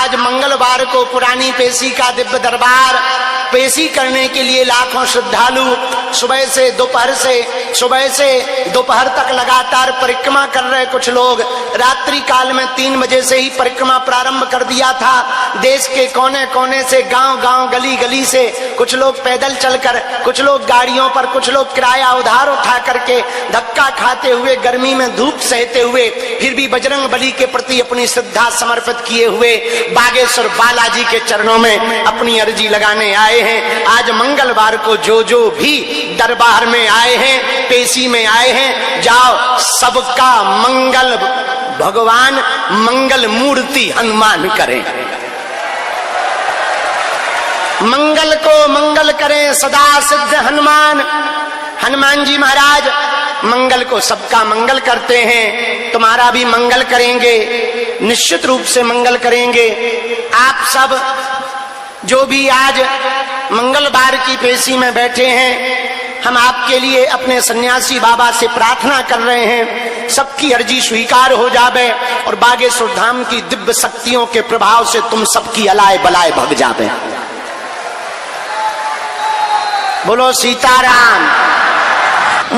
आज मंगलवार को पुरानी पेशी का दिव्य दरबार पेशी करने के लिए लाखों श्रद्धालु सुबह से दोपहर तक लगातार परिक्रमा कर रहे। कुछ लोग रात्रि काल में 3 बजे से ही परिक्रमा प्रारंभ कर दिया था। देश के कोने कोने से, गांव गली गली से, कुछ लोग पैदल चलकर, कुछ लोग गाड़ियों पर, कुछ लोग किराया उधार उठा करके, धक्का खाते हुए, गर्मी में धूप सहते हुए, फिर भी बजरंग बली के प्रति अपनी श्रद्धा समर्पित किए हुए बागेश्वर बालाजी के चरणों में अपनी अर्जी लगाने आए हैं। आज मंगलवार को जो भी दरबार में आए हैं, पेशी में आए हैं, जाओ सबका मंगल भगवान मंगल मूर्ति हनुमान करें। मंगल को मंगल करें सदा सिद्ध हनुमान जी महाराज मंगल को सबका मंगल करते हैं। तुम्हारा भी मंगल करेंगे, निश्चित रूप से मंगल करेंगे। आप सब जो भी आज मंगलवार की पेशी में बैठे हैं, हम आपके लिए अपने सन्यासी बाबा से प्रार्थना कर रहे हैं, सबकी अर्जी स्वीकार हो जावे और बागेश्वर धाम की दिव्य शक्तियों के प्रभाव से तुम सबकी अलाय बलाय भग जावे। बोलो सीताराम।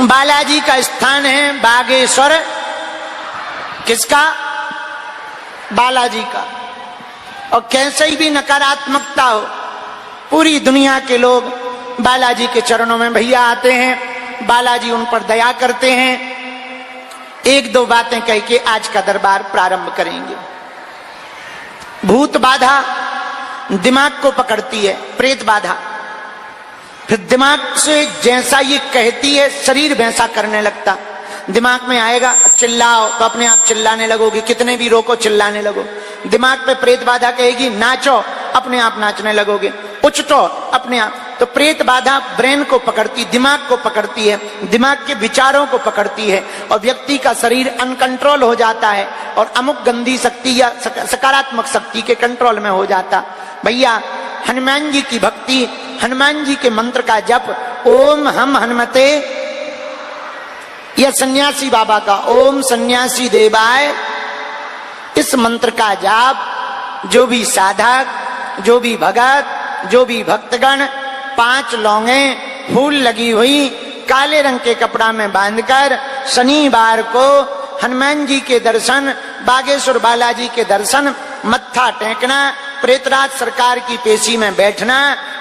बालाजी का स्थान है बागेश्वर, किसका? बालाजी का। और कैसे ही भी नकारात्मकता हो, पूरी दुनिया के लोग बालाजी के चरणों में भैया आते हैं, बालाजी उन पर दया करते हैं। 1-2 बातें कह के आज का दरबार प्रारंभ करेंगे। भूत बाधा दिमाग को पकड़ती है, प्रेत बाधा, फिर दिमाग से जैसा ये कहती है शरीर वैसा करने लगता। दिमाग में आएगा चिल्लाओ तो अपने आप चिल्लाने लगोगे, कितने भी रोको चिल्लाने लगो। दिमाग पे प्रेत बाधा कहेगी नाचो, अपने आप नाचने लगोगे, उछटो अपने आप। तो प्रेत बाधा ब्रेन को पकड़ती, दिमाग को पकड़ती है, दिमाग के विचारों को पकड़ती है और व्यक्ति का शरीर अनकंट्रोल हो जाता है और अमुक गंदी शक्ति या सकारात्मक शक्ति के कंट्रोल में हो जाता। भैया हनुमान जी की भक्ति, हनुमान जी के मंत्र का जप, ओम हम हनुमते, यह सन्यासी बाबा का ओम सन्यासी देवाय, इस मंत्र का जाप जो भी साधक, जो भी भगत, जो भी भक्तगण 5 लौंगे फूल लगी हुई काले रंग के कपड़ा में बांधकर शनिवार को हनुमान जी के दर्शन, बागेश्वर बालाजी के दर्शन, मत्था टेकना, प्रेतराज सरकार की पेशी में बैठना,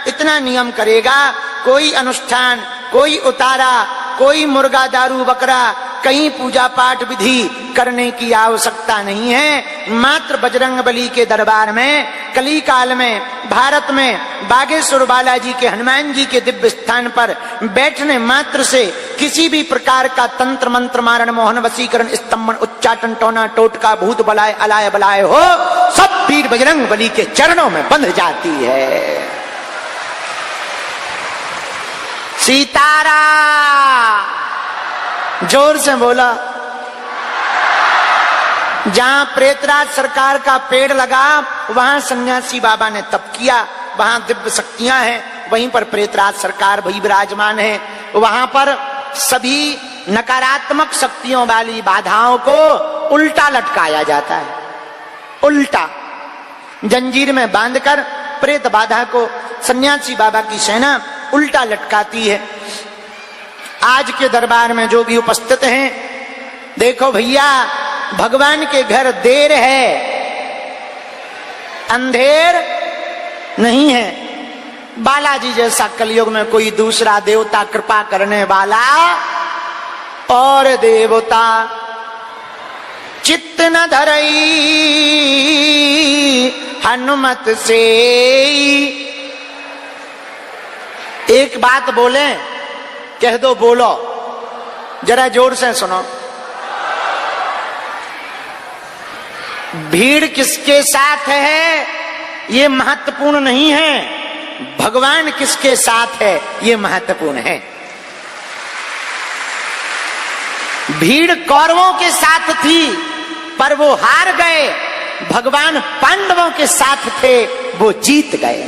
इतना नियम करेगा। कोई अनुष्ठान, कोई उतारा, कोई मुर्गा दारू बकरा, कहीं पूजा पाठ विधि करने की आवश्यकता नहीं है। मात्र बजरंग बली के दरबार में कली काल में भारत में बागेश्वर बालाजी के हनुमान जी के दिव्य स्थान पर बैठने मात्र से किसी भी प्रकार का तंत्र मंत्र, मारण, मोहन, वशीकरण, स्तंभन, उच्चाटन, टोना, टोटका, भूत बलाय, अलाय बलाय हो, सब वीर बजरंग बली के चरणों में बंध जाती है। सीतारा जोर से बोला। जहां प्रेतराज सरकार का पेड़ लगा वहां सन्यासी बाबा ने तप किया, वहां दिव्य शक्तियां हैं, वहीं पर प्रेतराज सरकार भी विराजमान है। वहां पर सभी नकारात्मक शक्तियों वाली बाधाओं को उल्टा लटकाया जाता है। उल्टा जंजीर में बांधकर प्रेत बाधा को सन्यासी बाबा की सेना उल्टा लटकाती है। आज के दरबार में जो भी उपस्थित हैं, देखो भैया भगवान के घर देर है, अंधेर नहीं है। बालाजी जैसा कलयुग में कोई दूसरा देवता कृपा करने वाला और देवता चित्त न धरई हनुमत से। एक बात बोले, कह दो, बोलो जरा जोर से सुनो। भीड़ किसके साथ है ये महत्वपूर्ण नहीं है, भगवान किसके साथ है ये महत्वपूर्ण है। भीड़ कौरवों के साथ थी पर वो हार गए, भगवान पांडवों के साथ थे वो जीत गए।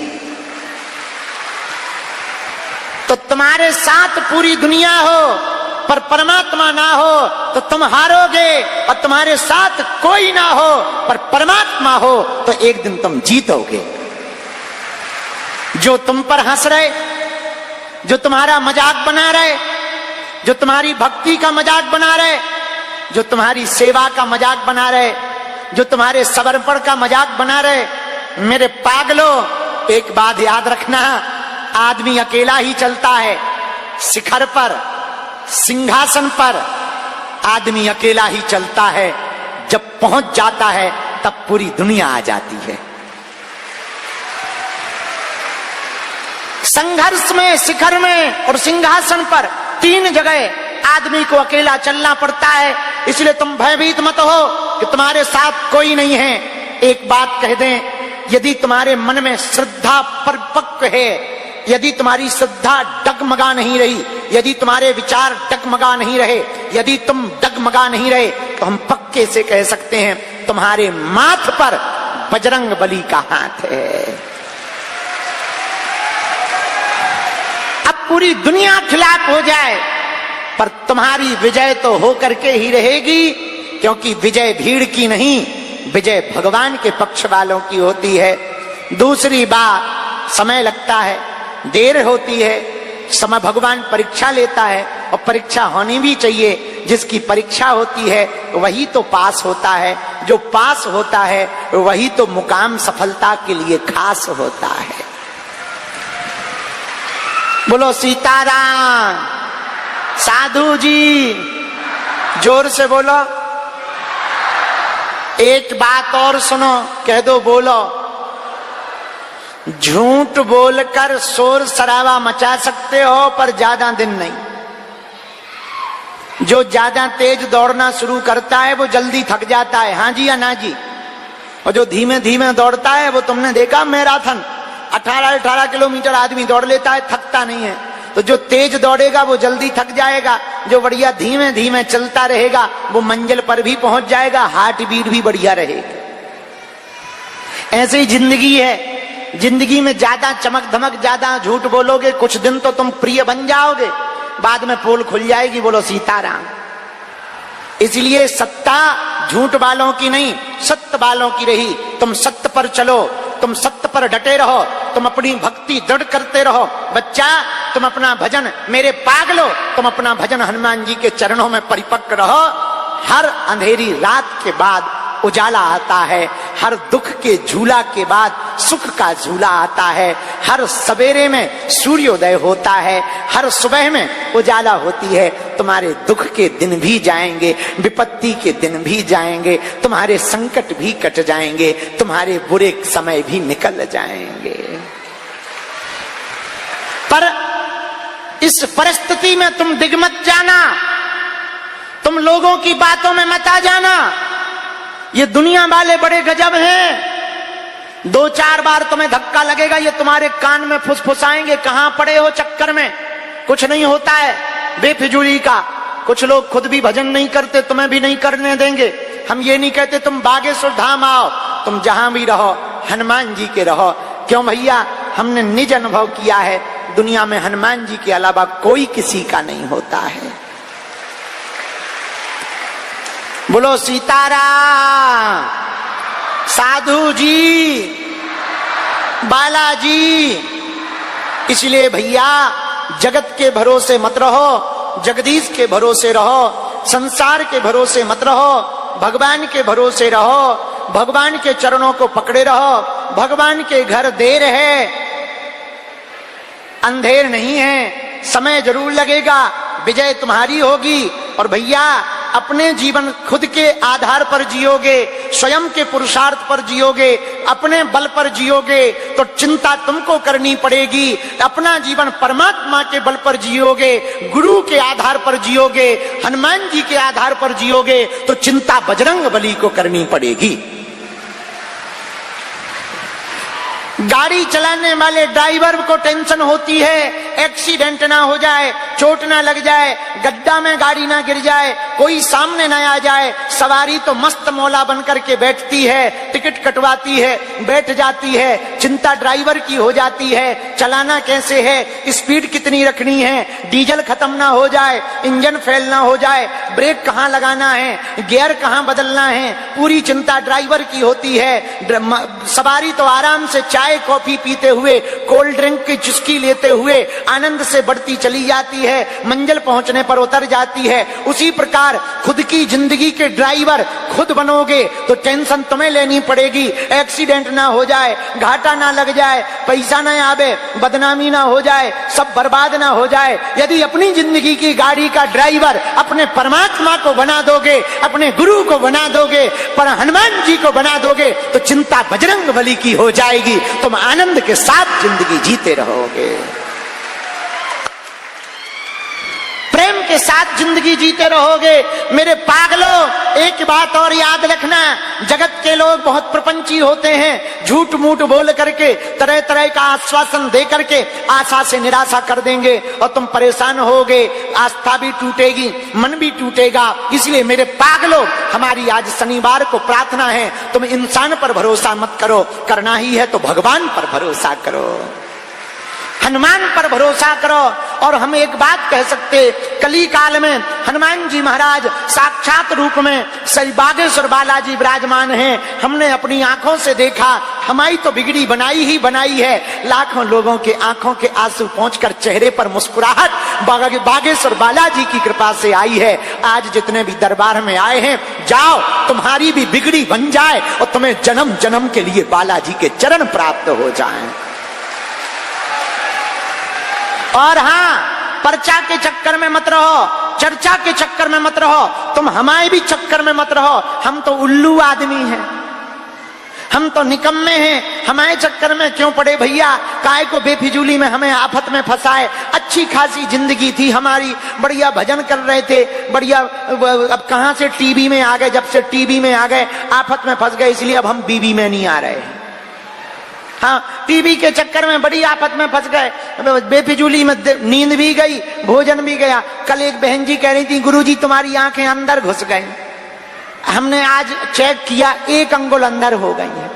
तो तुम्हारे साथ पूरी दुनिया हो पर परमात्मा ना हो तो तुम हारोगे, और तुम्हारे साथ कोई ना हो पर परमात्मा हो तो एक दिन तुम जीतोगे। जो तुम पर हंस रहे, जो तुम्हारा मजाक बना रहे, जो तुम्हारी भक्ति का मजाक बना रहे, जो तुम्हारी सेवा का मजाक बना रहे, जो तुम्हारे समर्पण का मजाक बना रहे, मेरे पागलों, एक बात याद रखना, आदमी अकेला ही चलता है शिखर पर, सिंहासन पर आदमी अकेला ही चलता है। जब पहुंच जाता है तब पूरी दुनिया आ जाती है। संघर्ष में, शिखर में और सिंहासन पर तीन जगह आदमी को अकेला चलना पड़ता है। इसलिए तुम भयभीत मत हो कि तुम्हारे साथ कोई नहीं है। एक बात कह दें, यदि तुम्हारे मन में श्रद्धा परिपक्व है, यदि तुम्हारी श्रद्धा डगमगा नहीं रही, यदि तुम्हारे विचार डगमगा नहीं रहे, यदि तुम डगमगा नहीं रहे, तो हम पक्के से कह सकते हैं तुम्हारे माथ पर बजरंग बली का हाथ है। अब पूरी दुनिया खिलाफ हो जाए पर तुम्हारी विजय तो होकर के ही रहेगी, क्योंकि विजय भीड़ की नहीं, विजय भगवान के पक्ष वालों की होती है। दूसरी बात, समय लगता है, देर होती है, समय भगवान परीक्षा लेता है और परीक्षा होनी भी चाहिए। जिसकी परीक्षा होती है वही तो पास होता है, जो पास होता है वही तो मुकाम सफलता के लिए खास होता है। बोलो सीताराम। साधु जी जोर से बोलो। एक बात और सुनो, कह दो बोलो। झूठ बोलकर शोर शराबा मचा सकते हो पर ज्यादा दिन नहीं। जो ज्यादा तेज दौड़ना शुरू करता है वो जल्दी थक जाता है, हाँ जी या ना जी। और जो धीमे धीमे दौड़ता है वो तुमने देखा मैराथन 18 किलोमीटर आदमी दौड़ लेता है, थकता नहीं है। तो जो तेज दौड़ेगा वो जल्दी थक जाएगा, जो बढ़िया धीमे धीमे चलता रहेगा वो मंजिल पर भी पहुंच जाएगा, हार्ट बीट भी बढ़िया रहेगी। ऐसे ही जिंदगी है। जिंदगी में ज्यादा चमक धमक, ज्यादा झूठ बोलोगे, कुछ दिन तो तुम प्रिय बन जाओगे, बाद में पोल खुल जाएगी। बोलो सीताराम। इसलिए सत्ता झूठ वालों की नहीं, सत्य वालों की रही। तुम सत्य पर चलो, तुम सत्य पर डटे रहो, तुम अपनी भक्ति दृढ़ करते रहो। बच्चा, तुम अपना भजन, मेरे पागलो, तुम अपना भजन हनुमान जी के चरणों में परिपक्व रहो। हर अंधेरी रात के बाद उजाला आता है, हर दुख के झूला के बाद सुख का झूला आता है, हर सवेरे में सूर्योदय होता है, हर सुबह में उजाला होती है। तुम्हारे दुख के दिन भी जाएंगे, विपत्ति के दिन भी जाएंगे, तुम्हारे संकट भी कट जाएंगे, तुम्हारे बुरे समय भी निकल जाएंगे। पर इस परिस्थिति में तुम डिग मत जाना, तुम लोगों की बातों में मत आ जाना। ये दुनिया वाले बड़े गजब हैं। 2-4 बार तुम्हें धक्का लगेगा, ये तुम्हारे कान में फुसफुसाएंगे, कहां पड़े हो चक्कर में, कुछ नहीं होता है बेफिजूली का। कुछ लोग खुद भी भजन नहीं करते, तुम्हें भी नहीं करने देंगे। हम ये नहीं कहते तुम बागेश्वर धाम आओ, तुम जहां भी रहो हनुमान जी के रहो। क्यों भैया, हमने निज अनुभव किया है, दुनिया में हनुमान जी के अलावा कोई किसी का नहीं होता है। बोलो सीताराम। साधु जी, बालाजी। इसलिए भैया जगत के भरोसे मत रहो, जगदीश के भरोसे रहो, संसार के भरोसे मत रहो, भगवान के भरोसे रहो, भगवान के चरणों को पकड़े रहो। भगवान के घर देर है, अंधेर नहीं है, समय जरूर लगेगा, विजय तुम्हारी होगी। और भैया अपने जीवन खुद के आधार पर जियोगे, स्वयं के पुरुषार्थ पर जियोगे, अपने बल पर जियोगे तो चिंता तुमको करनी पड़ेगी। अपना जीवन परमात्मा के बल पर जियोगे, गुरु के आधार पर जियोगे, हनुमान जी के आधार पर जियोगे तो चिंता बजरंग बली को करनी पड़ेगी। गाड़ी चलाने वाले ड्राइवर को टेंशन होती है एक्सीडेंट ना हो जाए, चोट ना लग जाए, गड्ढा में गाड़ी ना गिर जाए, कोई सामने ना आ जाए। सवारी तो मस्त मौला बन करके बैठती है, टिकट कटवाती है, बैठ जाती है, चिंता ड्राइवर की हो जाती है, चलाना कैसे है, स्पीड कितनी रखनी है, डीजल खत्म ना हो जाए, इंजन फेल ना हो जाए, ब्रेक कहां लगाना है, गियर कहां बदलना है, पूरी चिंता ड्राइवर की होती है। सवारी तो आराम से चाय कॉफी पीते हुए, कोल्ड ड्रिंक की चुस्की लेते हुए आनंद से बढ़ती चली जाती है, मंजिल पहुंचने पर उतर जाती है। उसी प्रकार खुद की जिंदगी के ड्राइवर खुद बनोगे तो टेंशन तुम्हें लेनी पड़ेगी, एक्सीडेंट ना हो जाए, घाटा ना लग जाए, पैसा ना आवे, बदनामी ना हो जाए, सब बर्बाद ना हो जाए। यदि अपनी जिंदगी की गाड़ी का ड्राइवर अपने परमात्मा को बना दोगे, अपने गुरु को बना दोगे, पर हनुमान जी को बना दोगे तो चिंता बजरंग बली की हो जाएगी, तुम आनंद के साथ जिंदगी जीते रहोगे, प्रेम के साथ जिंदगी जीते रहोगे। मेरे पागलों, एक बात और याद रखना, जगत के लोग बहुत प्रपंची होते हैं, झूठ मूठ बोल करके तरह तरह का आश्वासन दे करके आशा से निराशा कर देंगे और तुम परेशान होगे, आस्था भी टूटेगी, मन भी टूटेगा। इसलिए मेरे पागलों, हमारी आज शनिवार को प्रार्थना है, तुम इंसान पर भरोसा मत करो, करना ही है तो भगवान पर भरोसा करो, हनुमान पर भरोसा करो। और हम एक बात कह सकते, कली काल में हनुमान जी महाराज साक्षात रूप में श्री बागेश्वर बालाजी विराजमान हैं। हमने अपनी आंखों से देखा, हमारी तो बिगड़ी बनाई ही बनाई है। लाखों लोगों के आंखों के आंसू पहुंचकर चेहरे पर मुस्कुराहट बागेश्वर बालाजी की कृपा से आई है। आज जितने भी दरबार में आए हैं, जाओ तुम्हारी भी बिगड़ी बन जाए और तुम्हें जन्म जन्म के लिए बालाजी के चरण प्राप्त हो जाएं। और हाँ, पर्चा के चक्कर में मत रहो, चर्चा के चक्कर में मत रहो, तुम हमारे भी चक्कर में मत रहो। हम तो उल्लू आदमी हैं, हम तो निकम्मे हैं, हमारे चक्कर में क्यों पड़े भैया, काय को बेफिजूली में हमें आफत में फंसाए। अच्छी खासी जिंदगी थी हमारी, बढ़िया भजन कर रहे थे, बढ़िया, अब कहां से टीवी में आ गए, जब से टीवी में आ गए आफत में फंस गए, इसलिए अब हम बीवी में नहीं आ रहे। हाँ, टीवी के चक्कर में बड़ी आफत में फंस गए, बेफिजूली में नींद भी गई, भोजन भी गया। कल एक बहन जी कह रही थी, गुरुजी तुम्हारी आंखें अंदर घुस गई। हमने आज चेक किया, 1 अंगुल अंदर हो गई है।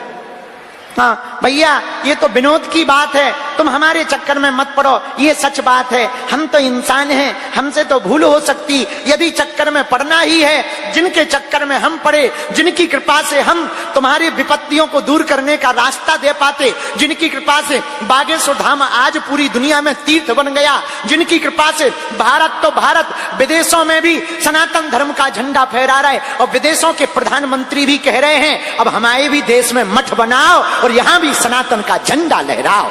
हाँ भैया, ये तो विनोद की बात है, तुम हमारे चक्कर में मत पड़ो, ये सच बात है। हम तो इंसान हैं, हमसे तो भूल हो सकती, यदि चक्कर में पड़ना ही है, जिनके चक्कर में हम पड़े, जिनकी कृपा से हम तुम्हारी विपत्तियों को दूर करने का रास्ता दे पाते, जिनकी कृपा से बागेश्वर धाम आज पूरी दुनिया में तीर्थ बन गया, जिनकी कृपा से भारत तो भारत, विदेशों में भी सनातन धर्म का झंडा फहरा रहा है और विदेशों के प्रधानमंत्री भी कह रहे हैं अब हमारे भी देश में मठ बनाओ और यहां भी सनातन का झंडा लहराओ।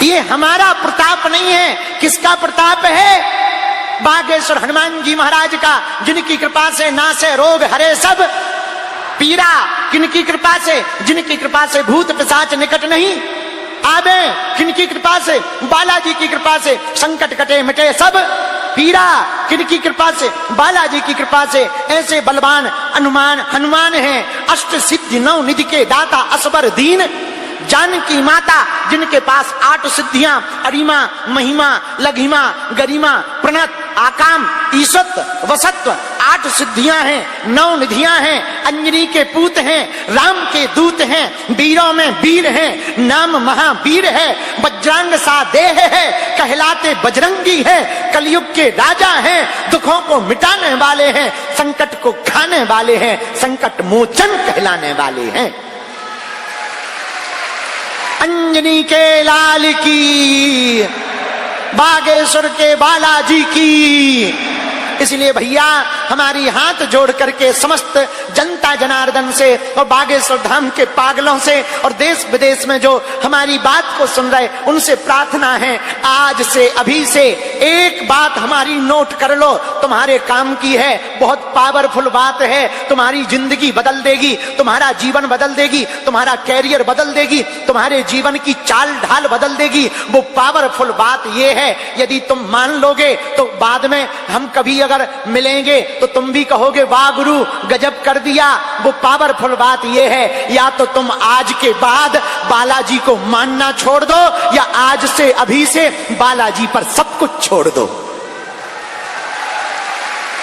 ये हमारा प्रताप नहीं है, किसका प्रताप है? बागेश्वर हनुमान जी महाराज का, जिनकी कृपा से नासे रोग हरे सब पीरा, किनकी कृपा से, जिनकी कृपा से भूत पिशाच निकट नहीं आवे, किनकी कृपा से, बालाजी की कृपा से संकट कटे मिटे सब पीरा, किनकी कृपा से, बालाजी की कृपा से। ऐसे बलवान हनुमान हैं, अष्ट सिद्धि 9 निधि के दाता असबर दीन जानकी माता, जिनके पास 8 सिद्धियां, अरिमा, महिमा, लघिमा, गरिमा, प्रणत, आकाम, ईशत्व, वसत्व, 8 सिद्धियां हैं, 9 निधियां हैं, अंजनी के पूत हैं, राम के दूत हैं, वीरों में वीर हैं, नाम महावीर है, वज्रांग सा देह है, कहलाते बजरंगी है, कलयुग के राजा हैं, दुखों को मिटाने वाले हैं, संकट को खाने वाले हैं, संकट मोचन कहलाने वाले हैं। अंजनी के लाल की, बागेश्वर के बालाजी की। इसलिए भैया, हमारी हाथ जोड़ करके समस्त जनता जनार्दन से और बागेश्वर धाम के पागलों से और देश विदेश में जो हमारी बात को सुन रहे, उनसे प्रार्थना है, आज से, अभी से एक बात हमारी नोट कर लो, तुम्हारे काम की है, बहुत पावरफुल बात है, तुम्हारी जिंदगी बदल देगी, तुम्हारा जीवन बदल देगी, तुम्हारा कैरियर बदल देगी, तुम्हारे जीवन की चाल ढाल बदल देगी। वो पावरफुल बात ये है, यदि तुम मान लोगे तो बाद में हम कभी अगर मिलेंगे तो तुम भी कहोगे वाह गुरु गजब कर दिया। वो पावरफुल बात ये है, या तो तुम आज के बाद बालाजी को मानना छोड़ दो, या आज से अभी से बालाजी पर सब कुछ छोड़ दो।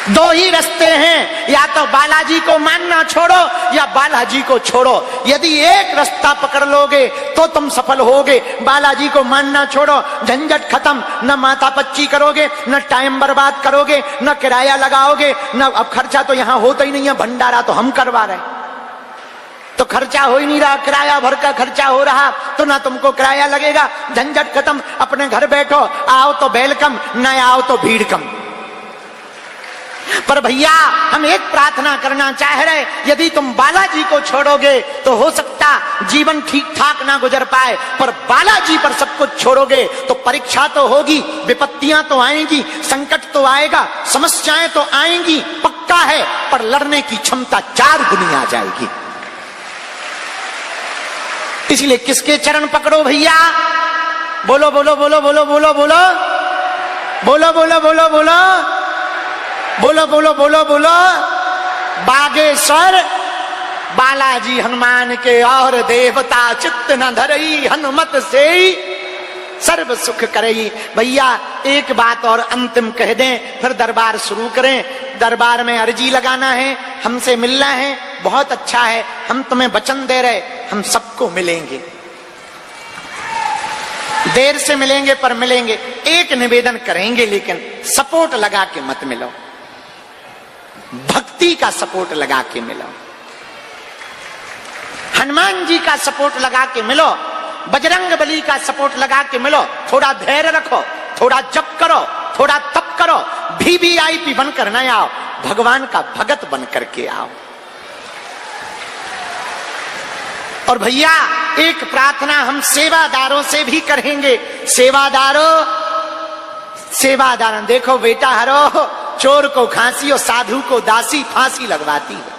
दो ही रास्ते हैं, या तो बालाजी को मानना छोड़ो या बालाजी को छोड़ो। यदि एक रास्ता पकड़ लोगे तो तुम सफल होगे। बालाजी को मानना छोड़ो, झंझट खत्म, न माथा पच्ची करोगे, न टाइम बर्बाद करोगे, न किराया लगाओगे, न अब खर्चा तो यहां होता ही नहीं है, भंडारा तो हम करवा रहे, तो खर्चा हो ही नहीं रहा, किराया भर का खर्चा हो रहा, तो ना तुमको किराया लगेगा, झंझट खत्म, अपने घर बैठो, आओ तो वेलकम, न आओ तो भीड़ कम। पर भैया हम एक प्रार्थना करना चाह रहे, यदि तुम बालाजी को छोड़ोगे तो हो सकता जीवन ठीक ठाक ना गुजर पाए, पर बालाजी पर सब कुछ छोड़ोगे तो परीक्षा तो होगी, विपत्तियां तो आएंगी, संकट तो आएगा, समस्याएं तो आएंगी, पक्का है, पर लड़ने की क्षमता 4 गुनी आ जाएगी। इसलिए किसके चरण पकड़ो भैया? बोलो बोलो बोलो बोलो बोलो बोलो बोलो बोलो बोलो बोलो बोलो बोलो बोलो बोलो बागेश्वर बालाजी हनुमान के, और देवता चित्त न धरई, हनुमत से सर्व सुख करई। भैया एक बात और अंतिम कह दें, फिर दरबार शुरू करें। दरबार में अर्जी लगाना है, हमसे मिलना है, बहुत अच्छा है, हम तुम्हें वचन दे रहे, हम सबको मिलेंगे, देर से मिलेंगे पर मिलेंगे। एक निवेदन करेंगे, लेकिन सपोर्ट लगा के मत मिलो, भक्ति का सपोर्ट लगा के मिलो, हनुमान जी का सपोर्ट लगा के मिलो, बजरंग बली का सपोर्ट लगा के मिलो। थोड़ा धैर्य रखो, थोड़ा जप करो, थोड़ा तप करो, वीवीआईपी बनकर न आओ, भगवान का भगत बन करके आओ। और भैया एक प्रार्थना हम सेवादारों से भी करेंगे। सेवादारों देखो बेटा हरो, चोर को खांसी और साधु को दासी फांसी लगवाती है।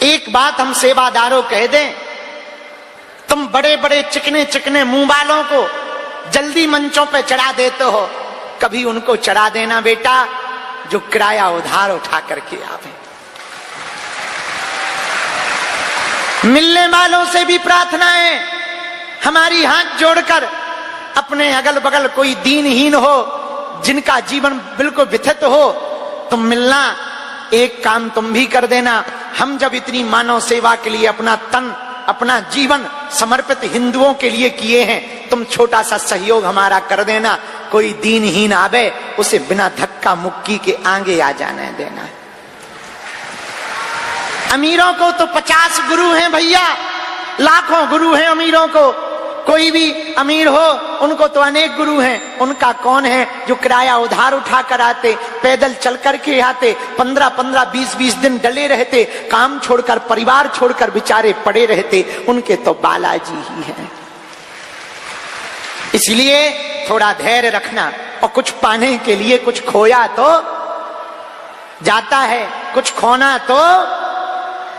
एक बात हम सेवादारों कह दें, तुम बड़े बड़े चिकने चिकने मुंह वालों को जल्दी मंचों पे चढ़ा देते हो, कभी उनको चढ़ा देना बेटा जो किराया उधार उठा करके आवे। मिलने वालों से भी प्रार्थना है हमारी, हाथ जोड़कर, अपने अगल बगल कोई दीनहीन हो, जिनका जीवन बिल्कुल व्यथित हो, तुम मिलना, एक काम तुम भी कर देना। हम जब इतनी मानव सेवा के लिए अपना तन अपना जीवन समर्पित हिंदुओं के लिए किए हैं, तुम छोटा सा सहयोग हमारा कर देना। कोई दीनहीन आवे, उसे बिना धक्का मुक्की के आगे आ जाने देना। अमीरों को तो 50 गुरु हैं भैया, लाखों गुरु हैं अमीरों को, कोई भी अमीर हो उनको तो अनेक गुरु हैं। उनका कौन है जो किराया उधार उठा कर आते, पैदल चल करके आते, 15-15, 20-20 दिन डले रहते, काम छोड़कर परिवार छोड़कर बेचारे पड़े रहते, उनके तो बालाजी ही हैं। इसलिए थोड़ा धैर्य रखना, और कुछ पाने के लिए कुछ खोया तो जाता है, कुछ खोना तो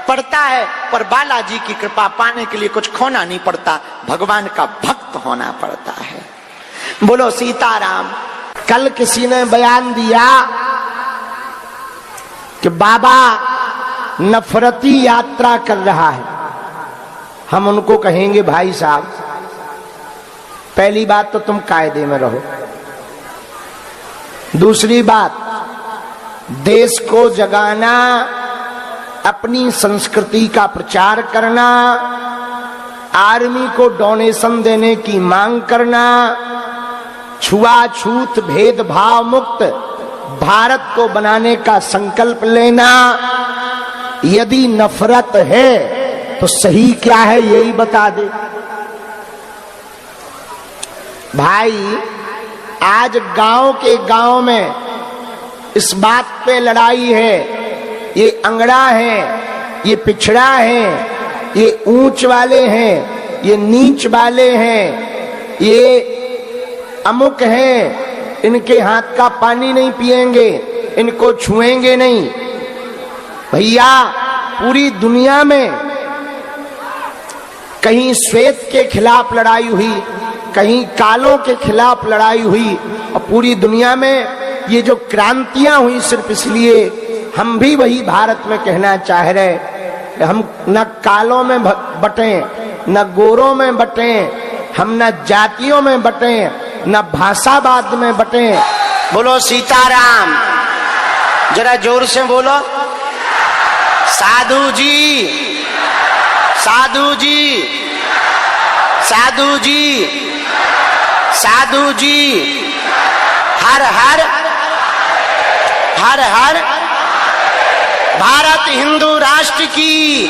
पड़ता है, पर बालाजी की कृपा पाने के लिए कुछ खोना नहीं पड़ता, भगवान का भक्त होना पड़ता है। बोलो सीताराम। कल किसी ने बयान दिया कि बाबा नफरती यात्रा कर रहा है। हम उनको कहेंगे भाई साहब, पहली बात तो तुम कायदे में रहो, दूसरी बात देश को जगाना, अपनी संस्कृति का प्रचार करना, आर्मी को डोनेशन देने की मांग करना, छुआछूत भेदभाव मुक्त भारत को बनाने का संकल्प लेना, यदि नफरत है तो सही क्या है यही बता दे। भाई आज गांव के गांव में इस बात पे लड़ाई है, ये अंगड़ा है, ये पिछड़ा है, ये ऊंच वाले हैं, ये नीच वाले हैं, ये अमुक हैं, इनके हाथ का पानी नहीं पिएंगे, इनको छुएंगे नहीं। भैया पूरी दुनिया में कहीं श्वेत के खिलाफ लड़ाई हुई, कहीं कालों के खिलाफ लड़ाई हुई, और पूरी दुनिया में ये जो क्रांतियां हुई सिर्फ इसलिए हम भी वही भारत में कहना चाह रहे, हम न कालों में बटे, न गोरों में बटे, हम न जातियों में बटे, न भाषावाद में बटे। बोलो सीताराम, जरा जोर से बोलो। साधु जी, साधु जी, साधु जी, साधु जी, हर हर हर हर भारत हिंदू राष्ट्र की